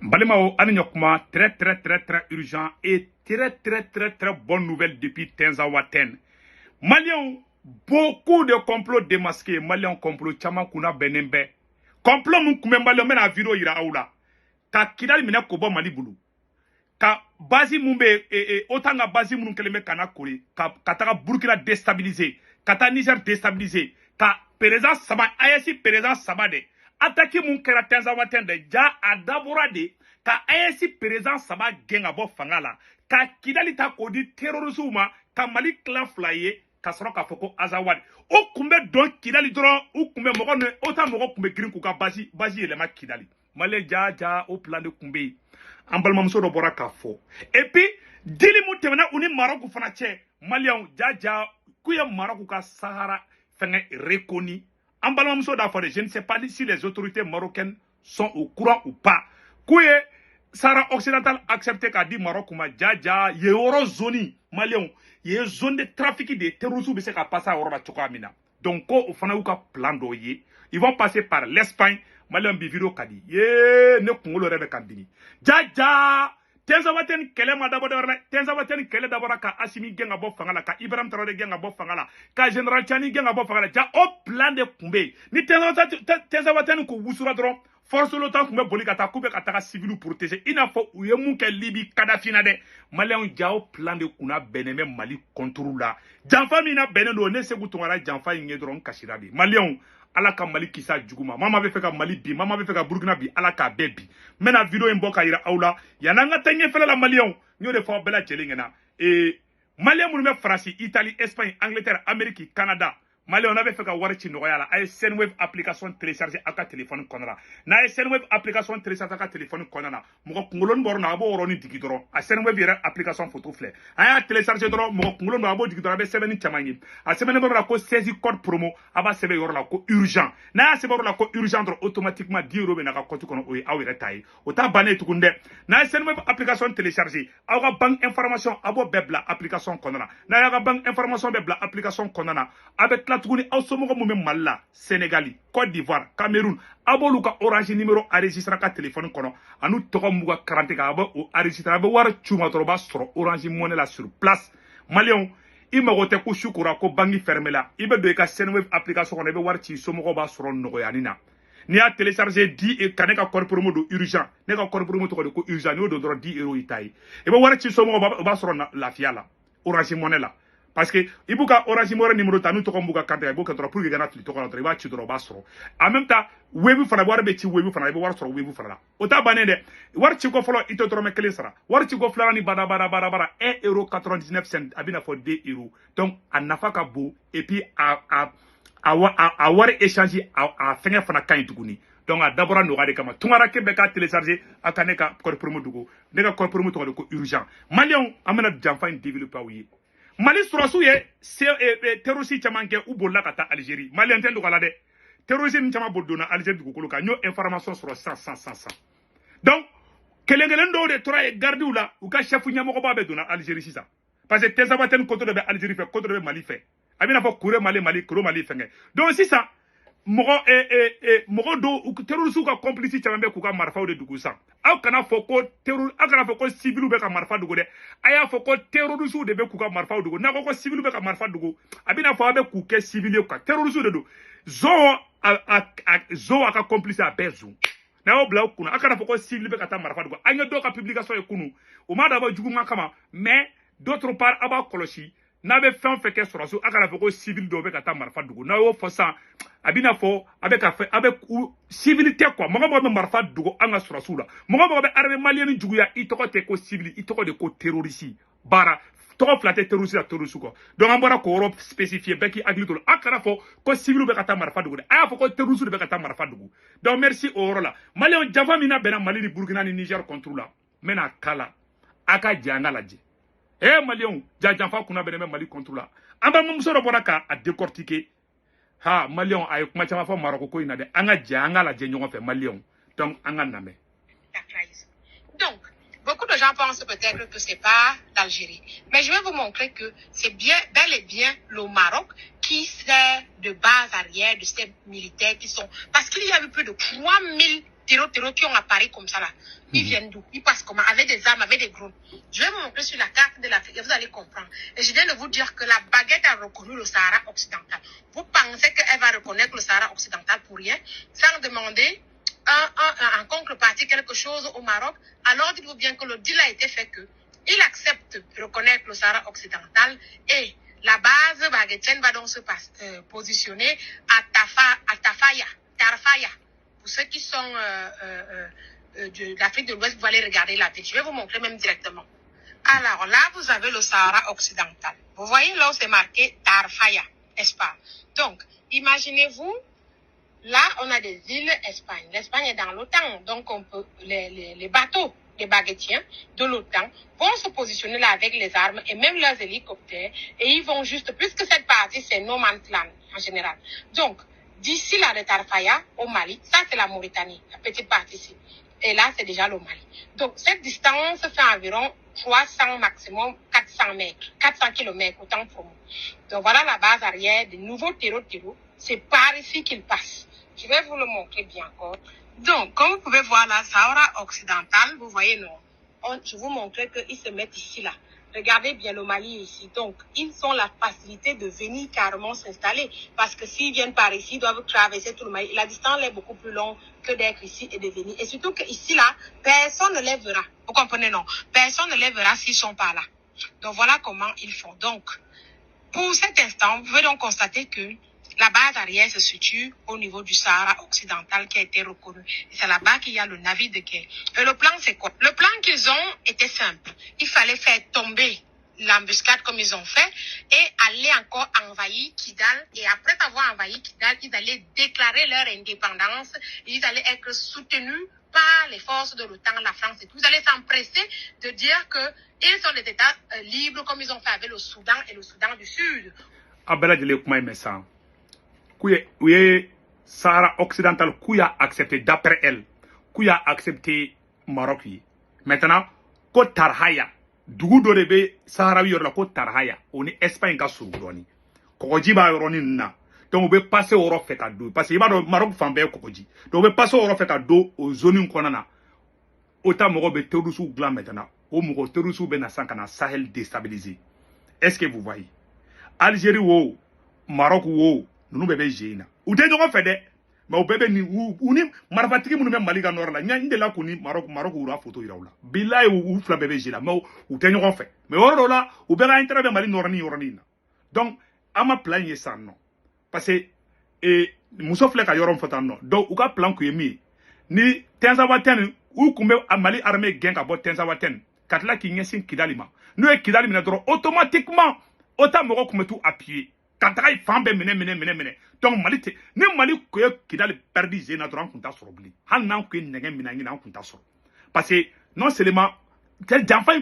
Balimao Aninyokuma, très urgent et très bonne nouvelle depuis Tenzawaten. Maliens, beaucoup de complots démasqués. Maliens complot chama kuna benembe. Complot mun kume Maliens mena viro ira aula. Ka kidali mina kobo Mali bulu. Ka bazi mumbe otanga bazi mun keleme kana kori. Ka taka Burkina déstabiliser. Kata Niger déstabiliser. Ka président sama ayesi président sama de. Attaqué mon kera Tenzawaten de ja adabora de ka ayesi président sama genga bo fangala ka kidali ta kodi terrorisme ka Mali clan flyer ka soro ka foko azawad o kumbe don kidali dron o kumbe mogo ne ota mogo kumbe green ku ka basi elema kidali Mali ja au plan de kumbe ambalma mso do bora ka fo et puis dili mu temena uni Maroc fana che Malion ja kuya Maroc ka Sahara fenge reconnu. Je ne sais pas si les autorités marocaines sont au courant ou pas. Kouye, Sahara occidental accepté qu'a dit Maroc, Dja, yé zone Malion, yé zone de trafic de terrorisme, c'est qu'à passer à Oroba Chokamina. Donc, au Fanauka plan d'oyer, ils vont passer par l'Espagne, Malion Biviro Kadi, yé, ne Congolo Rebe Kandini. Dja, Tenzawaten kele Tenzawaten kele d'abord ka Assimi genga bo fangala ka Ibrahim Traoré genga bo fangala ka General Chani genga bo fangala ja au plan de kumbe ni Tenzawaten ko wusura dron force l'OTAN kumbe boli ka ta kube ka ta civil protéger ina fo uye mun ke Libi Kadhafi na de Malien ja au plan de kuna beneme Mali contrôle la janfa mina benendo ne se gutungara janfa inge dron kashira bi Malien ala ka Mali kisa juguma mama be fe ka Mali bi mama be fe ka Burkina bi ala ka bebi mena video imboka ira aula yananga tanye fela la Malion nyo de fo bela chelingena Malien munu me France Italie Espagne Angleterre Amérique Canada Malion avait fait ka wari ci noyala ay Senweb application télécharger aka téléphone konara na ay Senweb application télécharger aka téléphone konana mo ngolon borna abo oroni digidoro a Senweb yere application photo flé ay télécharger doro mo ngolon abo digidoro be semeni chamanyi a semeni borla ko saisi code promo aba sebe yorla ko urgent na sebe borla ko urgent doro automatiquement 10 € be na ka compte kono o awere tay o ta bané tukunde na ay Senweb application télécharger awa bank information abo bebla application konana na ya bank information bebla application konana avec la tuguni awsomogo mume Malla Sénégali Côte d'Ivoire Cameroun aboluka Orange numéro enregistré ka téléphone kono anu togo muga 40 ka aba enregistré aba war chuma toroba soro Orange Money la sur place Malion imagote ko shukura ko bangi fermé la ibe do ka Senweb application kono be war ci somogo ba soro nogo yanina ni a télécharger 10 et kaneka code promo do urgent ne ka code promo to ko urgent ni do 10 € itai ibe war ci somogo ba soro la fiala Orange Money la parce que ibuka Orange Money numéro tanu to ko mbuga carte ibuka to pour que gana to ko to ba ci do ba soro en même temps webu fana war be ci webu fana be war soro webu fana o ta banende war ci ko folo ito to me klesra war ci ko flana ni bada 1,99 € abina fo 2 €. Donc a nafaka bo et puis a war échanger a fenga fana kan tuguni donc a d'abord no gade kama tungara ke be ka télécharger akane ka code promo dugo ne ka code promo to ko urgent Malion amana janfa in développer wi Mali surasu ye terroriste chamanke u bolla kata Algérie Mali entendo kala de terroriste ni chama bodona Algérie du kokolo ka nyo information sur 100 donc kelengelen do de tora e gardi ou la ou ka chef nyamo ko babe dona Algérie sisa parce que Tenzawaten contre de Algérie fait contre de Mali fait abina fo kure Mali kuro Mali fenge donc sisa mogo do terroriste ka complice chambe ku ka marfa de dugu sa aw kana fo ko terror akana fo ko civil be ka marfa dugu de aya fo ko terroriste de be ku ka marfa dugu na ko civil be ka marfa dugu abina fo abe ku ke civil ka terroriste de do zo aka complice a bezu na o bla kuna akana fo ko civil be ka ta marfa dugu anya do ka publication e kunu o ma da ba jugu kama mais d'autre part aba koloshi na be fen fe ke surasu akana fo ko civil do be ka ta marfa dugu na o fo sa abina fo avec civilité quoi mogo marfa dugo anga surasu la mogo be armée malienne jugu ya itoko te ko civil itoko de ko terroriste bara toko flatter terroriste la terroriste quoi donc ambara ko Europe spécifié beki aglito akara fo ko civil be kata marfa dugo aya fo ko terroriste be kata marfa dugo donc merci oro la Malion java mina bena Mali ni Burkina ni Niger contre la mena kala aka janga laje Malion janfa kuna bena Mali contre la amba mumsoro boraka a décortiquer ha Malion ay kuma chama fo Maroc ko ina de anga janga la je ñongo fe Malion donc anga namé donc beaucoup de gens pensent peut-être que c'est pas d'Algérie mais je vais vous montrer que c'est bel et bien le Maroc qui sert de base arrière de ces militaires qui sont parce qu'il y a eu plus de 3000 terreaux qui ont apparu comme ça là. Ils viennent d'où? Ils passent comment? Avec des armes, avec des drones. Je vais vous montrer sur la carte de l'Afrique et vous allez comprendre. Et je viens de vous dire que la baguette a reconnu le Sahara occidental. Vous pensez qu'elle va reconnaître le Sahara occidental pour rien, sans demander en contrepartie quelque chose au Maroc? Alors dites-vous bien que le deal a été fait que il accepte de reconnaître le Sahara occidental et la base baguettienne va donc se positionner à Tarfaya. Pour ceux qui sont de l'Afrique de l'Ouest, vous allez regarder la ville. Je vais vous montrer même directement. Alors là, vous avez le Sahara occidental. Vous voyez là où c'est marqué Tarfaya, n'est-ce pas? Donc, imaginez-vous, là, on a des îles Espagne. L'Espagne est dans l'OTAN, donc on peut les bateaux des baguettiens de l'OTAN vont se positionner là avec les armes et même leurs hélicoptères et ils vont juste, puisque cette partie c'est no man's land en général. Donc, d'ici là de Tarfaya au Mali, ça c'est la Mauritanie, la petite partie ici. Et là c'est déjà le Mali. Donc, cette distance fait environ 300 maximum 400 mètres, 400 km autant pour nous. Donc, voilà la base arrière des nouveaux terreaux. C'est par ici qu'ils passent. Je vais vous le montrer bien encore. Donc, comme vous pouvez voir là, Sahara occidental, vous voyez, non. Je vous montrer qu'ils se mettent ici, là. Regardez bien le Mali ici. Donc, ils ont la facilité de venir carrément s'installer. Parce que s'ils viennent par ici, ils doivent traverser tout le Mali. La distance est beaucoup plus longue que d'être ici et de venir. Et surtout qu'ici, là, personne ne les verra. Vous comprenez, non? Personne ne les verra s'ils sont pas là. Donc, voilà comment ils font. Donc, pour cet instant, vous pouvez donc constater que la base arrière se situe au niveau du Sahara occidental qui a été reconnu. Et c'est là-bas qu'il y a le navire de guerre. Et le plan, c'est quoi? Le plan qu'ils ont était simple. Il fallait faire tomber l'embuscade comme ils ont fait et aller encore envahir Kidal. Et après avoir envahi Kidal, ils allaient déclarer leur indépendance. Et ils allaient être soutenus par les forces de l'OTAN, la France et tout. Ils allaient s'empresser de dire qu'ils sont des États libres comme ils ont fait avec le Soudan et le Soudan du Sud. Kouye Sahara occidental, Kouya accepté d'après elle, Kouya accepté Maroc. Maintenant, Côte Tarhaya, Dougou Dorebe, Sahara Yorla Côte Tarhaya, on est Espagne ka Soubroni. Kokojiba Yoroni na. Donc on peut passer au Europe fait à dos. Parce que Maroc Fambé Kokoji. Donc on peut passer au Europe fait à dos aux zones konana. Autant Moro be Terusu Glan maintenant. Au Moro Terusu Benasankana Sahel déstabilisé. Est-ce que vous voyez? Algérie ou Maroc ou nous bébé géna ou de ñoko fédé mais au bébé ni ou ni marfatiki mu même mali ga nord la ñande la ko ni Maroc ou ra photo ira la billahi ou fla bébé géna mais ou de ñoko fait mais oro la ou bébé intérêt mali nord ni yoroni na donc ama plan y ça non parce que et muso fle ka yoron fotan non donc ou ka plan ko yemi ni tenza waten ou kumbe mali armée gen ka bo tenza waten katla ki ñesin kidalima nous e kidalima na dro automatiquement autant moko kume tout appuyer quand il fait mene donc Mali ne Mali que Kidal perdu zéna droit qu'on t'a sorobli han nan que negen minangi nan qu'on t'a sor parce que non seulement quel j'enfant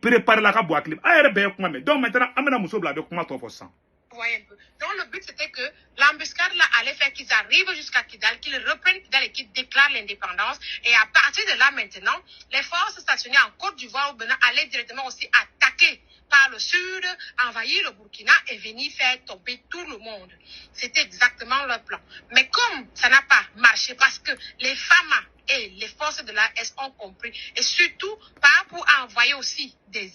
prépare la boîte libre ah be kuma mais donc maintenant amena muso bla be kuma to for ça. Voyez un peu. Donc le but c'était que l'embuscade là allait faire qu'ils arrivent jusqu'à Kidal, qu'ils reprennent Kidal et qu'ils déclarent l'indépendance. Et à partir de là maintenant, les forces stationnées en Côte d'Ivoire au Bénin allaient directement aussi attaquer par le sud, envahir le Burkina et venir faire tomber tout le monde. C'était exactement leur plan. Mais comme ça n'a pas marché parce que les FAMA et les forces de l'AS ont compris et surtout pas pour envoyer aussi des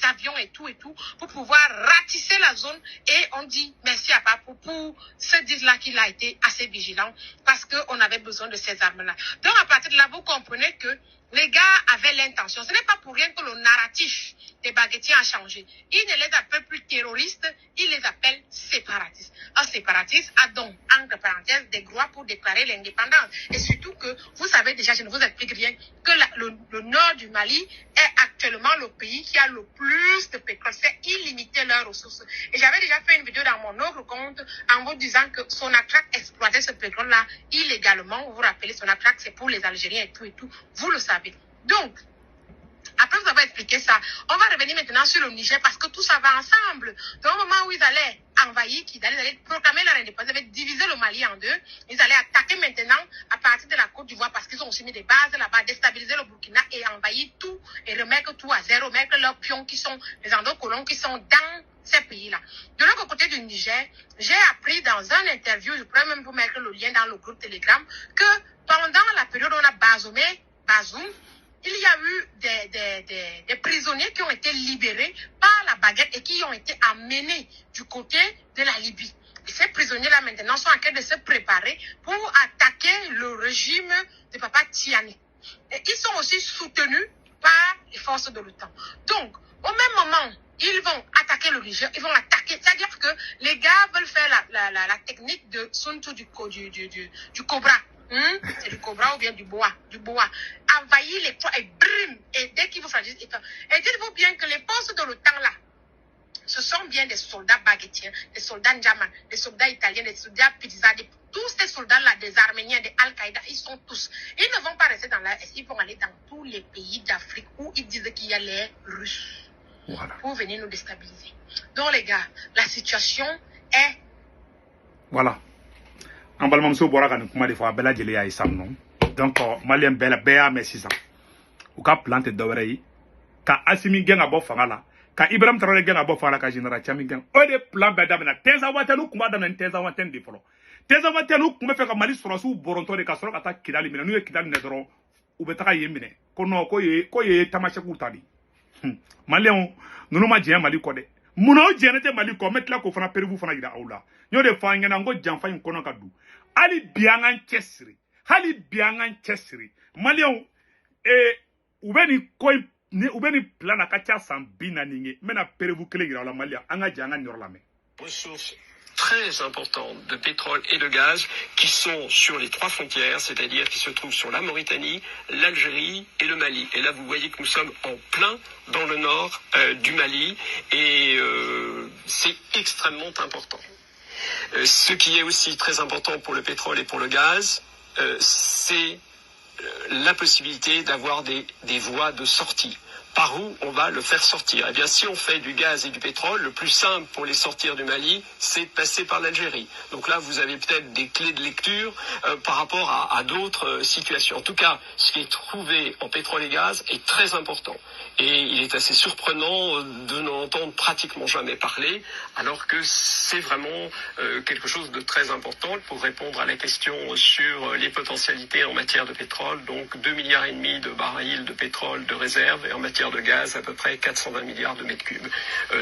avions et tout pour pouvoir ratisser la zone et on dit merci à Pape pour se dire là qu'il a été assez vigilant parce qu'on avait besoin de ces armes-là. Donc à partir de là, vous comprenez que les gars avaient l'intention. Ce n'est pas pour rien que le narratif des baguettiers a changé. Ils ne les appellent plus terroristes, ils les appellent séparatistes. Un séparatiste a donc, entre parenthèses, des droits pour déclarer l'indépendance. Et surtout que, vous savez déjà, je ne vous explique rien, que le nord du Mali est actuellement le pays qui a le plus de pétrole. C'est illimité leurs ressources. Et j'avais déjà fait une vidéo dans mon autre compte en vous disant que Sonatrach exploitait ce pétrole-là illégalement. Vous vous rappelez, Sonatrach, c'est pour les Algériens et tout. Vous le savez. Donc, après vous avoir expliqué ça, on va revenir maintenant sur le Niger parce que tout ça va ensemble. Donc, au moment où ils allaient envahir Kidal, ils allaient proclamer leur indépendance, ils allaient diviser le Mali en deux. Ils allaient attaquer maintenant à partir de la Côte d'Ivoire parce qu'ils ont aussi mis des bases là-bas, déstabiliser le Burkina et envahir tout et remettre tout à zéro, mettre leurs pions qui sont, les endocolons qui sont dans ces pays-là. De l'autre côté du Niger, j'ai appris dans un interview, je pourrais même vous mettre le lien dans le groupe Telegram, que pendant la période où on a Bazoum, il y a eu des prisonniers qui ont été libérés par la baguette et qui ont été amenés du côté de la Libye. Et ces prisonniers-là, maintenant, sont en train de se préparer pour attaquer le régime de Papa Tiani. Et ils sont aussi soutenus par les forces de l'OTAN. Donc, au même moment, ils vont attaquer le Niger, ils vont attaquer. C'est-à-dire que les gars veulent faire la technique de Sun Tzu du cobra. C'est du cobra ou bien du boa. Envahir les poids et brim. Et dès qu'ils vous fragilise, et dites-vous bien que les forces de l'OTAN là, ce sont bien des soldats baguettiens, des soldats ndjaman, des soldats italiens, des soldats pizza, tous ces soldats-là, des Arméniens, des Al-Qaïda, ils sont tous. Ils ne vont pas rester dans l'Est, ils vont aller dans tous les pays d'Afrique où ils disent qu'il y a les Russes. Voilà. Pour venir nous déstabiliser. Donc les gars, la situation est... Voilà. En balmamso boraka ni kuma de fois bela jeli ya isam non. Donc malien bela beya mais 600. Ou ka plante dawrei ka Assimi genga bo fangala. Ka Ibrahim Traoré genga bo fangala ka général Chami genga. O de plan beda na tenza watanu kuma da na tenza waten di folo. Tenza watanu kuma fe ka Mali surasu boronto de ka soro ka ta kidali mina nu kidali ne doro u be ta yemine. Ko no ko ye tamashe kutadi. Malien nunu ma jien Mali ko de. Muno jenete Mali ko metla ko fana perivu fana gira aula. Nyo de fa ngena ngo janfa yin kono kadu. Ali biangan chesri. Hali biangan chesri. Malien ubeni koy ni ubeni plana kacha sambina ninge mena perivu kele gira aula Malia anga janga nyorlame. Ressources très importantes de pétrole et de gaz qui sont sur les trois frontières, c'est-à-dire qui se trouvent sur la Mauritanie, l'Algérie et le Mali. Et là, vous voyez que nous sommes en plein dans le nord du Mali et c'est extrêmement important. Ce qui est aussi très important pour le pétrole et pour le gaz, c'est la possibilité d'avoir des voies de sortie. Par où on va le faire sortir? Eh bien, si on fait du gaz et du pétrole, le plus simple pour les sortir du Mali, c'est de passer par l'Algérie. Donc là, vous avez peut-être des clés de lecture par rapport à d'autres situations. En tout cas, ce qui est trouvé en pétrole et gaz est très important. Et il est assez surprenant de n'en entendre pratiquement jamais parler, alors que c'est vraiment quelque chose de très important pour répondre à la question sur les potentialités en matière de pétrole. Donc 2,5 milliards de barils de pétrole de réserve et en matière de gaz à peu près 420 milliards de mètres cubes.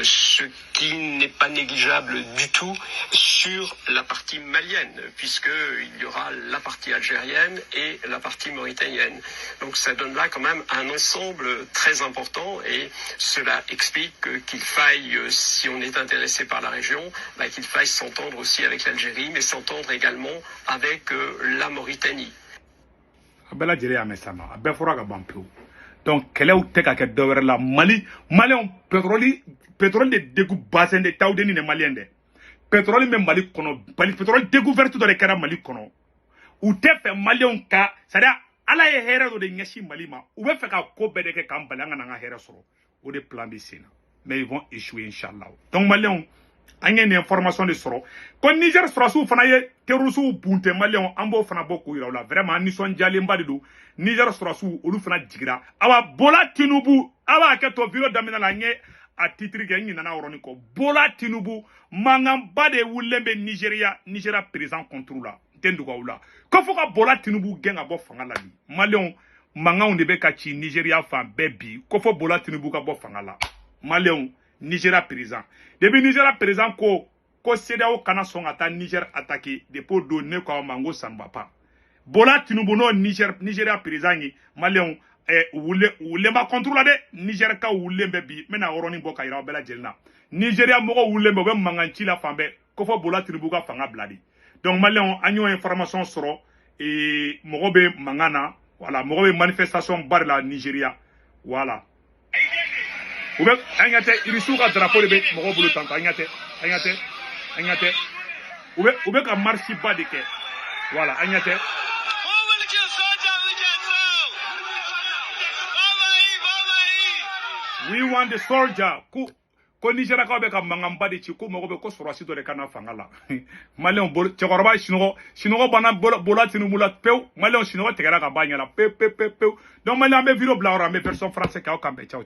Ce qui n'est pas négligeable du tout sur la partie malienne, puisqu'il y aura la partie algérienne et la partie mauritanienne. Donc ça donne là quand même un ensemble très important et cela explique qu'il faille, si on est intéressé par la région, qu'il faille s'entendre aussi avec l'Algérie, mais s'entendre également avec la Mauritanie. Donc, quel est le cas de la Mali? Malien, pétrole de dégoût bassin de Taoudeni, les Maliens. Pétrole, même Mali, pétrole découvert dans les cas Mali. Ou t'es fait Malien, c'est-à-dire, à la hère de Nyashi Malima, ou bien fait qu'à Kobe de Kambalanga n'a hère solo, ou des plans de Sénat. Mais ils vont échouer, Inch'Allah. Donc, Malien, il y a une information de soro. Quand Niger sera sous Fanaye, Terusu, Bunte, Malien, Ambo Fanaboko, vraiment, Nisson Djalimbadou, Niger sera sous Olufana Djigra. Awa Bola Tinubu, Awa Kato Viro Damina Lanye, à titre gagné Nana Oroniko. Bola Tinubu, Mangambade Wulembe Nigeria présent contrôle là. Tendougaoula. Quand faut que Bola Tinubu gagne à Bofangala. Malien, Mangan de Bekachi, Nigeria fan baby. Quand faut Bola Tinubu à Bofangala. Malien, Nigeria présent. Depuis Nigeria présent, ko CEDEAO kana son ata Niger attaqué, depuis donner ko mango sanbapa. Bola Tinubu no Nigeria présent ni Malien wule ma contrôle de Niger ka wule bebi mena oroni boka ira bela jelna. Nigeria moko wule be manganchi la fambe ko fo Bola Tinubu ka fanga bladi. Donc Malien agno information soro et moko be mangana voilà moko be manifestation bar la Nigeria voilà. Ou bien, il y a un drapeau de bête, mon boulot, ou bien, un marché bas de quai. Voilà, we want the soldier. Ko Nigeria ka be ka mangamba de chiku mo be ko sorasi do le kana fangala. Malien bol chekoroba shinogo bana bola tinumula peu, Malien shinogo tegara ka banya la peu. Donc Malien be viro bla ora me personne français ka o kambe ciao.